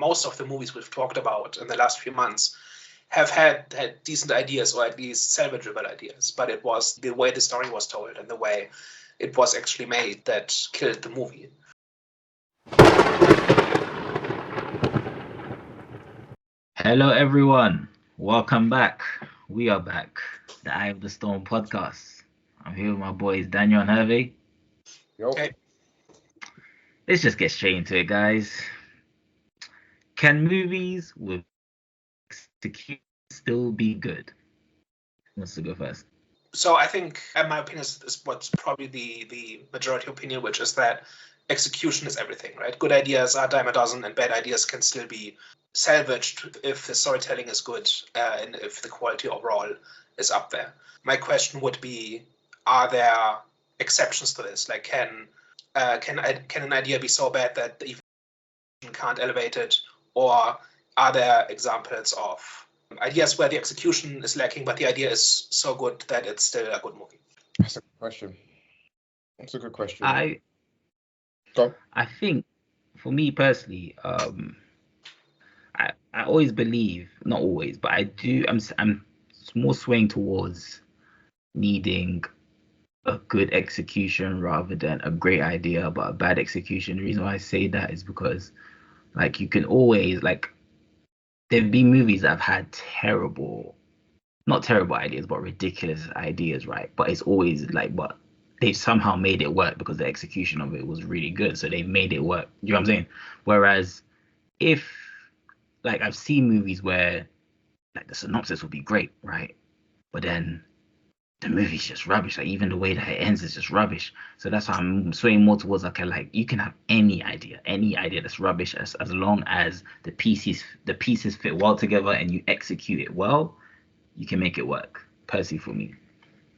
most of the movies we've talked about in the last few months have had decent ideas, or at least salvageable ideas, but it was the way the story was told and the way it was actually made that killed the movie. Hello, everyone. Welcome back. We are back. The Eye of the Storm podcast. I'm here with my boys Daniel and Hervey. Okay. Let's just get straight into it, guys. Can movies with execution still be good? Who wants to go first? So I think, in my opinion, is what's probably the majority opinion, which is that execution is everything, right? Good ideas are a dime a dozen, and bad ideas can still be salvaged if the storytelling is good and if the quality overall is up there. My question would be, are there exceptions to this? Like, can an idea be so bad that the even can't elevate it, or are there examples of ideas where the execution is lacking, but the idea is so good that it's still a good movie? That's a good question. That's a good question. I think, for me personally, I always believe, not always, but I do. I'm more swaying towards needing a good execution rather than a great idea but a bad execution. The reason why I say that is because, like, you can always, like, there've been movies that have had not terrible ideas, but ridiculous ideas, right? But it's always like, but they've somehow made it work because the execution of it was really good, so they've made it work. You know what I'm saying? Whereas if, like, I've seen movies where, like, the synopsis would be great, right? But then the movie's just rubbish. Like, even the way that it ends is just rubbish. So that's why I'm swaying more towards, okay, like, you can have any idea that's rubbish, as long as the pieces fit well together and you execute it well, you can make it work. Personally, for me.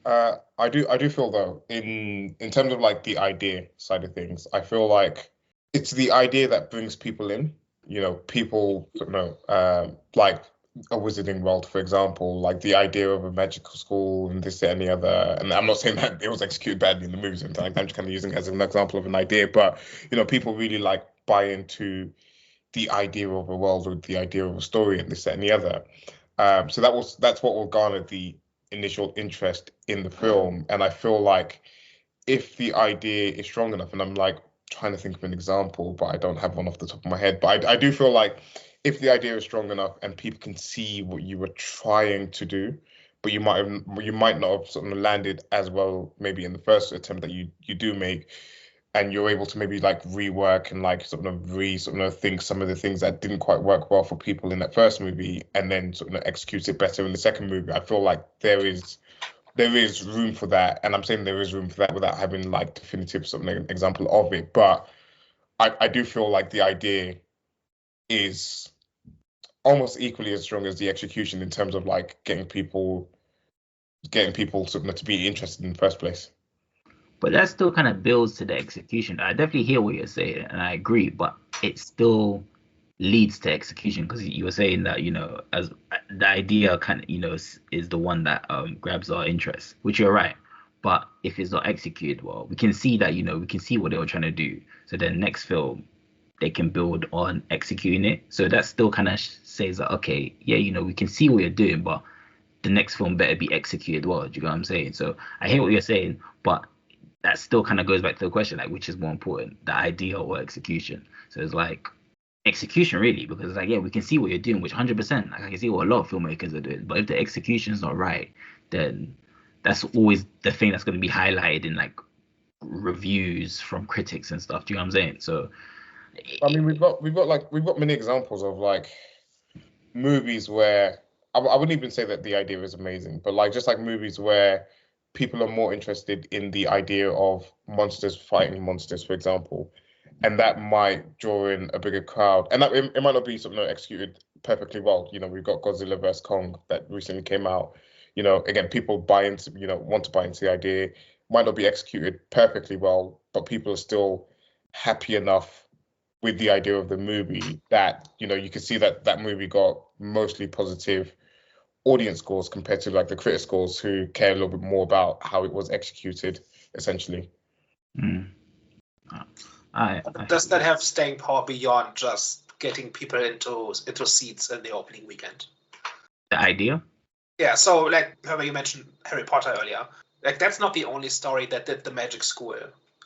I do feel, though, in terms of, like, the idea side of things, I feel like it's the idea that brings people in. You know, people, like a wizarding world, for example, like the idea of a magical school and this, that, and the other. And I'm not saying that it was executed badly in the movies, and I'm just kind of using it as an example of an idea. But, you know, people really, like, buy into the idea of a world or the idea of a story and this, that, and the other. So that's what will garner the initial interest in the film. And I feel like if the idea is strong enough, and I'm, like, trying to think of an example, but I don't have one off the top of my head. But I do feel like if the idea is strong enough and people can see what you were trying to do, but you might not have sort of landed as well maybe in the first attempt that you do make, and you're able to maybe, like, rework and, like, sort of think some of the things that didn't quite work well for people in that first movie, and then sort of execute it better in the second movie. I feel like there is room for that, and I'm saying there is room for that without having, like, definitive sort of example of it. But I do feel like the idea is almost equally as strong as the execution in terms of, like, getting people sort of to be interested in the first place. But that still kind of builds to the execution. I definitely hear what you're saying, and I agree, but it still leads to execution, because you were saying that, you know, as the idea kind of, you know, is the one that grabs our interest, which you're right. But if it's not executed well, we can see that, you know, we can see what they were trying to do. So then next film, they can build on executing it. So that still kind of says that, okay, yeah, you know, we can see what you're doing, but the next film better be executed well. Do you know what I'm saying? So I hear what you're saying, but that still kind of goes back to the question, like, which is more important, the idea or execution? So it's like execution, really, because it's like, yeah, we can see what you're doing, which 100%, like, I can see what a lot of filmmakers are doing. But if the execution is not right, then that's always the thing that's going to be highlighted in, like, reviews from critics and stuff. Do you know what I'm saying? So I mean, we've got many examples of, like, movies where I wouldn't even say that the idea is amazing, but, like, just like movies where people are more interested in the idea of monsters fighting monsters, for example, and that might draw in a bigger crowd. And that it might not be something executed perfectly well. You know, we've got Godzilla vs. Kong that recently came out. You know, again, people buy into, you know, want to buy into the idea. Might not be executed perfectly well, but people are still happy enough with the idea of the movie that, you know, you can see that that movie got mostly positive audience scores compared to, like, the critic scores, who care a little bit more about how it was executed, essentially. Does that have staying power beyond just getting people into seats in the opening weekend. The idea? Yeah, so like you mentioned Harry Potter earlier, like that's not the only story that did the magic school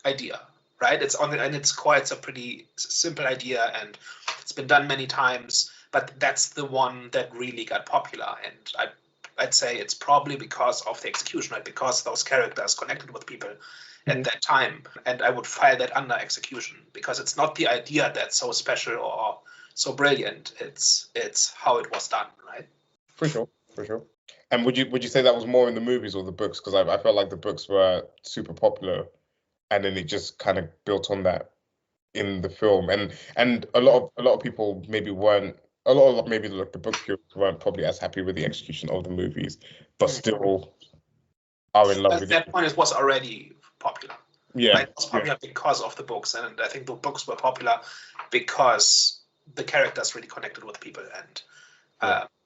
idea, right? It's quite a pretty simple idea, and it's been done many times, but that's the one that really got popular, and I'd say it's probably because of the execution, right? Because those characters connected with people at that time, and I would file that under execution, because it's not the idea that's so special or so brilliant. It's how it was done, right? For sure. And would you say that was more in the movies or the books? Because I felt like the books were super popular, and then it just kind of built on that in the film. And a lot of people maybe weren't. Maybe the book purists weren't probably as happy with the execution of the movies, but still are in love At with that it. point, it was already popular. Yeah, right? It was popular because of the books, and I think the books were popular because the characters really connected with people, and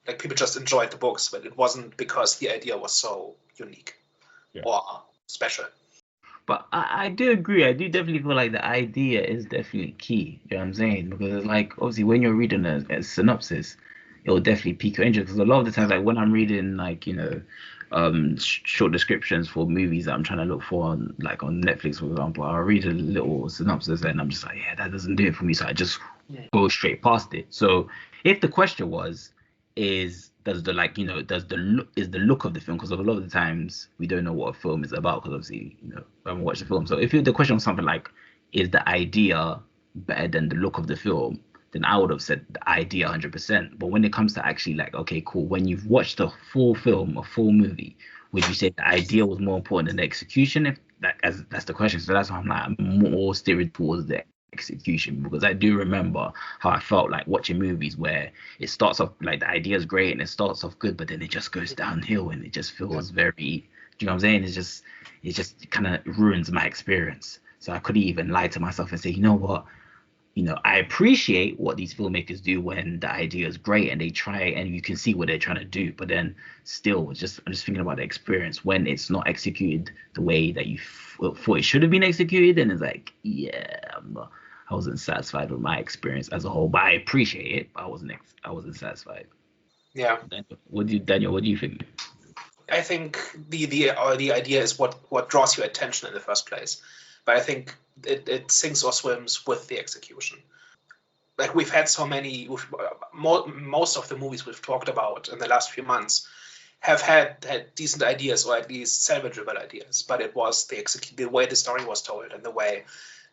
like people just enjoyed the books, but it wasn't because the idea was so unique or special. But I do agree. I do definitely feel like the idea is definitely key. You know what I'm saying? Because it's like, obviously, when you're reading a synopsis, it will definitely pique your interest. Because a lot of the times, like when I'm reading, like, short descriptions for movies that I'm trying to look for on, like on Netflix, for example, I'll read a little synopsis and I'm just like, yeah, that doesn't do it for me. So I just go straight past it. So if the question is the look of the film, because a lot of the times we don't know what a film is about, because obviously we haven't watched the film. So if the question was something like, is the idea better than the look of the film, then I would have said the idea 100%. But when it comes to actually like, okay, cool, when you've watched a full film, a full movie, would you say the idea was more important than the execution? If that's the question. So that's why I'm more steering towards the execution, because I do remember how I felt like watching movies where it starts off like the idea is great and it starts off good, but then it just goes downhill and it just feels very, do you know what I'm saying? It just kind of ruins my experience. So I could even lie to myself and say, you know what? I appreciate what these filmmakers do when the idea is great and they try and you can see what they're trying to do. But then still, I'm just thinking about the experience when it's not executed the way that you thought it should have been executed. And it's like, yeah, I wasn't satisfied with my experience as a whole. But I appreciate it. But I wasn't satisfied. Yeah. Daniel, what do you think? I think the idea is what draws your attention in the first place. But I think it sinks or swims with the execution. Like we've had so many, most of the movies we've talked about in the last few months have had decent ideas, or at least salvageable ideas. But it was the way the story was told and the way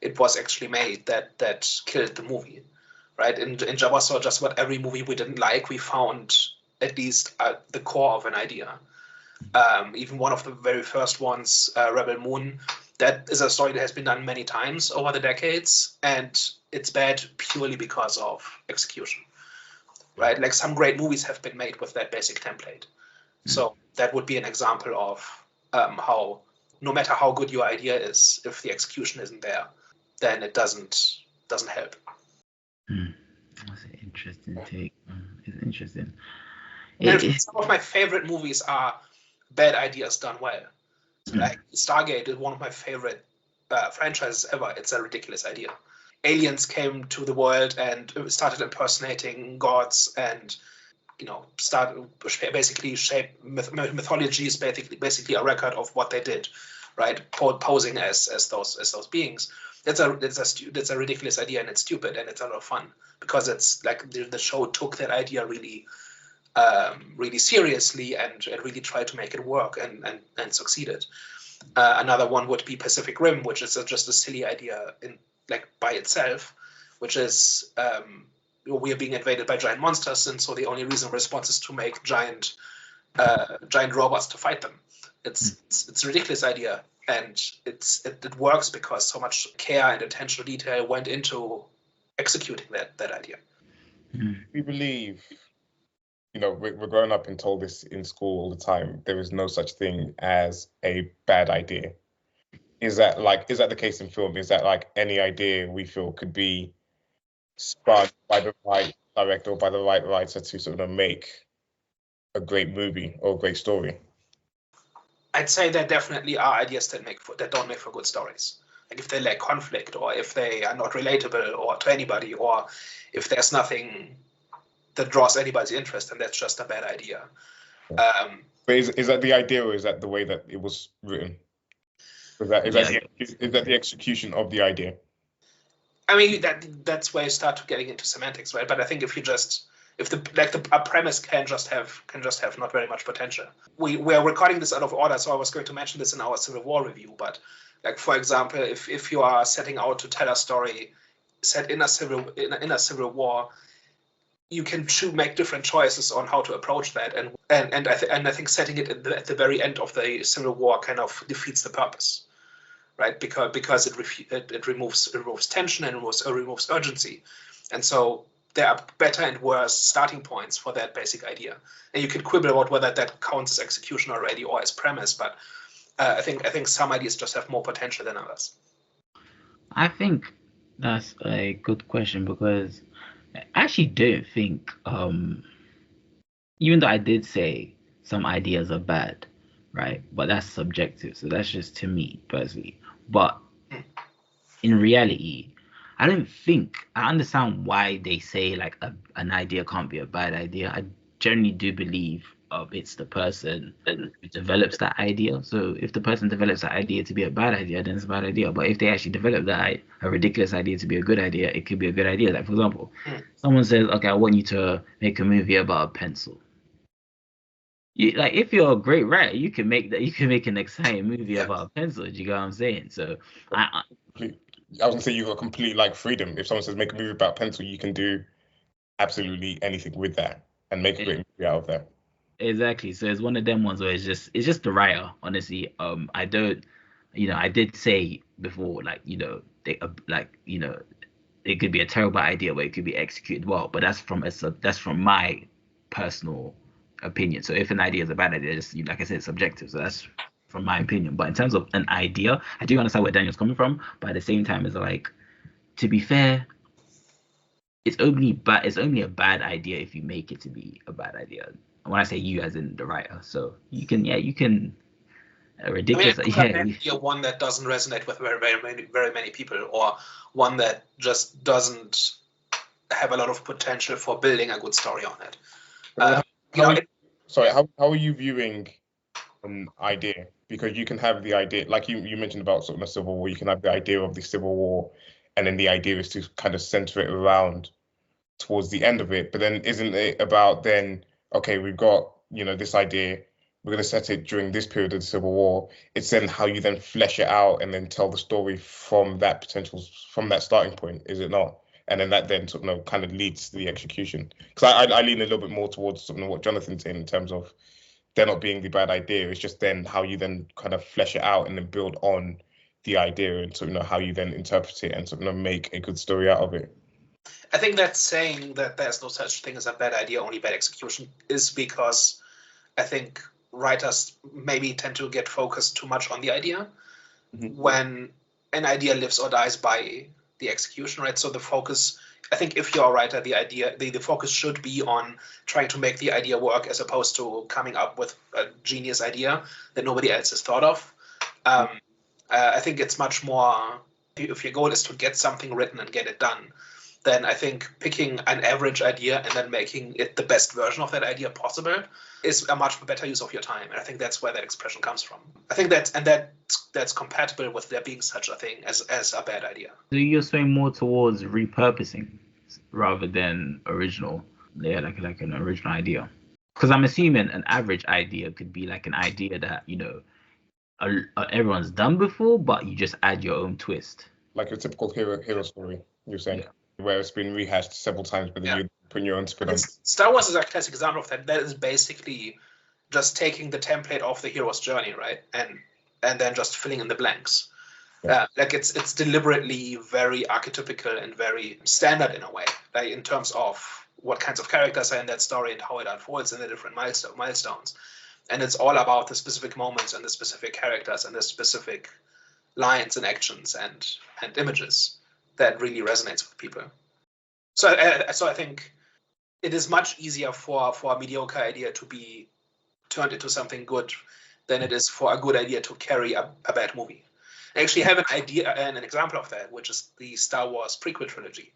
it was actually made that killed the movie, right? In Jabba, just about every movie we didn't like, we found at least the core of an idea. Even one of the very first ones, Rebel Moon, that is a story that has been done many times over the decades, and it's bad purely because of execution, right? Like some great movies have been made with that basic template. So that would be an example of how, no matter how good your idea is, if the execution isn't there, then it doesn't help. That's an interesting take. It's interesting. Some of my favorite movies are bad ideas done well. Like Stargate is one of my favorite franchises ever. It's a ridiculous idea. Aliens came to the world and started impersonating gods, and basically shape mythology is basically a record of what they did, right? Posing as those beings. That's a ridiculous idea, and it's stupid, and it's a lot of fun because it's like the show took that idea really seriously and really tried to make it work and succeeded. Another one would be Pacific Rim, which is just a silly idea by itself, which is we are being invaded by giant monsters, and so the only reasonable response is to make giant robots to fight them. It's a ridiculous idea, and it works because so much care and attention to detail went into executing that idea. We believe, we're growing up and told this in school all the time. There is no such thing as a bad idea. Is that the case in film? Is that like any idea we feel could be spun by the right director or by the right writer to sort of make a great movie or a great story? I'd say there definitely are ideas that don't make for good stories. Like if they lack conflict, or if they are not relatable or to anybody, or if there's nothing that draws anybody's interest, and that's just a bad idea. But is that the idea, or is that the way that it was written? Is that the execution of the idea? I mean, that's where you start getting into semantics, right? But I think if a premise can just have not very much potential. We are recording this out of order, so I was going to mention this in our Civil War review. But like, for example, if you are setting out to tell a story set in a civil war, you can make different choices on how to approach that, and I think setting it at the very end of the Civil War kind of defeats the purpose, right? Because it removes tension and removes urgency, and so there are better and worse starting points for that basic idea, and you can quibble about whether that counts as execution already or as premise, but I think some ideas just have more potential than others. I think that's a good question, because I actually don't think, even though I did say some ideas are bad, right? But that's subjective, so that's just to me personally. But in reality, I don't think I understand why they say like an idea can't be a bad idea. I generally do believe it's the person who develops that idea. So if the person develops that idea to be a bad idea, then it's a bad idea. But if they actually develop a ridiculous idea to be a good idea, it could be a good idea. Like, for example, someone says, okay, I want you to make a movie about a pencil. Like, if you're a great writer, you can make an exciting movie about a pencil. Do you get what I'm saying? So I was gonna say, you got complete like freedom. If someone says make a movie about pencil, you can do absolutely anything with that and make a great movie out of that. Exactly. So it's one of them ones where it's just the writer, honestly. I don't, I did say before, like, it could be a terrible idea, but it could be executed well. But that's from my personal opinion. So if an idea is a bad idea, just, like I said, it's subjective. So that's from my opinion. But in terms of an idea, I do understand where Daniel's coming from. But at the same time, it's like, to be fair, it's only a bad idea if you make it to be a bad idea. When I say you, as in the writer, so you can ridiculous. One that doesn't resonate with very many people, or one that just doesn't have a lot of potential for building a good story on it. How are you viewing an idea? Because you can have the idea, like you mentioned about sort of the Civil War. You can have the idea of the Civil War, and then the idea is to kind of center it around towards the end of it. But then isn't it about then, okay, we've got, this idea, we're going to set it during this period of the Civil War. It's then how you then flesh it out and then tell the story from that starting point, is it not? And then that then sort of kind of leads to the execution. Because I lean a little bit more towards sort of what Jonathan's saying in terms of there not being the bad idea. It's just then how you then kind of flesh it out and then build on the idea, and sort of how you then interpret it and sort of make a good story out of it. I think that saying that there's no such thing as a bad idea, only bad execution, is because I think writers maybe tend to get focused too much on the idea when an idea lives or dies by the execution, right? So the focus, I think if you're a writer, the focus should be on trying to make the idea work, as opposed to coming up with a genius idea that nobody else has thought of. I think it's much more, if your goal is to get something written and get it done, then I think picking an average idea and then making it the best version of that idea possible is a much better use of your time. And I think that's where that expression comes from. I think that's compatible with there being such a thing as a bad idea. So you're swaying more towards repurposing rather than original, like an original idea. Because I'm assuming an average idea could be like an idea that, everyone's done before, but you just add your own twist. Like a typical hero story, you're saying. Yeah. Where it's been rehashed several times, but then you put your own spin on it. Star Wars is a classic example of that. That is basically just taking the template of the hero's journey, right, and then just filling in the blanks. Yeah. Like it's deliberately very archetypical and very standard in a way, like in terms of what kinds of characters are in that story and how it unfolds in the different milestones. And it's all about the specific moments and the specific characters and the specific lines and actions and images that really resonates with people. So I think it is much easier for a mediocre idea to be turned into something good than it is for a good idea to carry a bad movie. I actually have an idea and an example of that, which is the Star Wars prequel trilogy.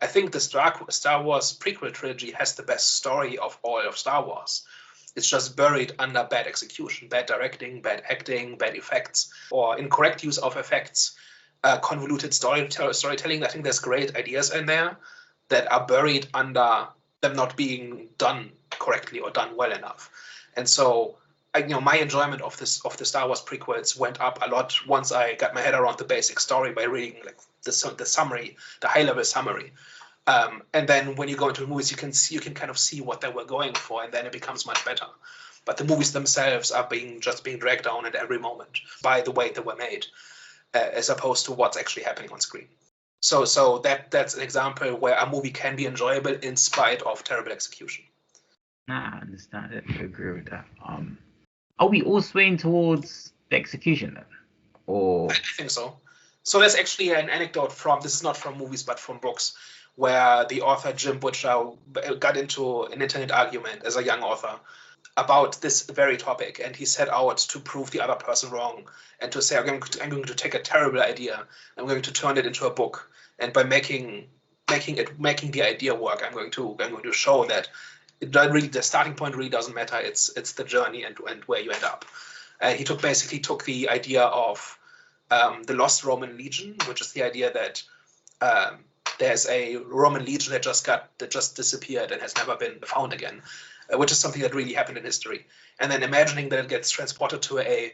I think the Star Wars prequel trilogy has the best story of all of Star Wars. It's just buried under bad execution, bad directing, bad acting, bad effects, or incorrect use of effects, convoluted storytelling. I think there's great ideas in there that are buried under them not being done correctly or done well enough. And so, my enjoyment of the Star Wars prequels went up a lot once I got my head around the basic story by reading like the summary, the high-level summary. And then when you go into movies, you can kind of see what they were going for, and then it becomes much better. But the movies themselves are being dragged down at every moment by the way they were made, as opposed to what's actually happening on screen. So that's an example where a movie can be enjoyable in spite of terrible execution. I understand it. I agree with that. Are we all swaying towards the execution then? Or I think so. So there's actually an anecdote this is not from movies, but from books, where the author Jim Butcher got into an internet argument as a young author about this very topic, and he set out to prove the other person wrong and to say, I'm going to take a terrible idea, I'm going to turn it into a book, and by making the idea work, I'm going to show that the starting point really doesn't matter. It's the journey and where you end up. He took the idea of the Lost Roman Legion, which is the idea that there's a Roman legion that just disappeared and has never been found again, which is something that really happened in history. And then imagining that it gets transported to a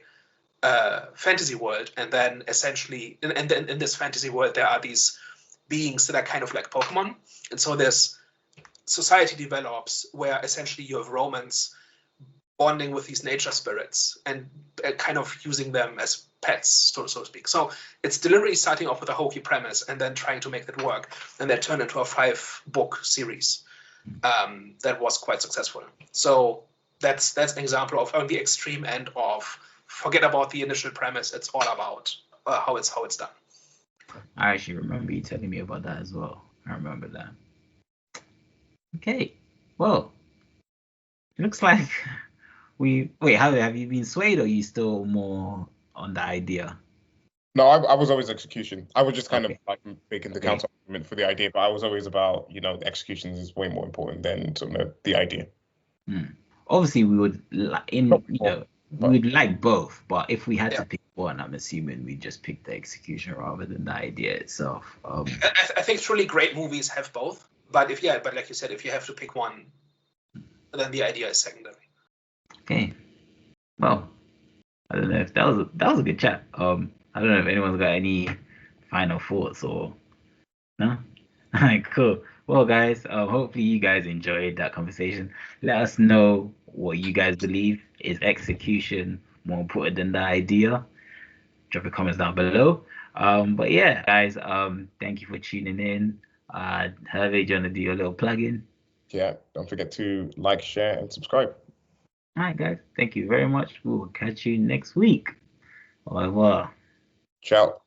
fantasy world, and then essentially in this fantasy world there are these beings that are kind of like Pokemon, and so this society develops where essentially you have Romans bonding with these nature spirits and kind of using them as pets, so to speak. So it's deliberately starting off with a hokey premise and then trying to make that work, and that turned into a 5-book series that was quite successful. So that's an example of on the extreme end of forget about the initial premise. It's all about how it's done. I actually remember you telling me about that as well. I remember that. Okay, well, it looks like have you been swayed, or are you still more on the idea? No, I was always execution. I was just kind of like making the counter argument for the idea, but I was always about, the execution is way more important than sort of the idea. Obviously, we would we'd like both, but if we had to pick one, I'm assuming we just pick the execution rather than the idea itself. I think truly great movies have both, but like you said, if you have to pick one, then the idea is secondary. Okay. Well, I don't know if that was a good chat. I don't know if anyone's got any final thoughts or no. All right, cool. Well, guys, hopefully you guys enjoyed that conversation. Let us know what you guys believe. Is execution more important than the idea? Drop your comments down below. But yeah, guys, thank you for tuning in. Hervé, do you want to do your little plug-in? Yeah, don't forget to like, share, and subscribe. All right, guys, thank you very much. We'll catch you next week. Au revoir. Ciao.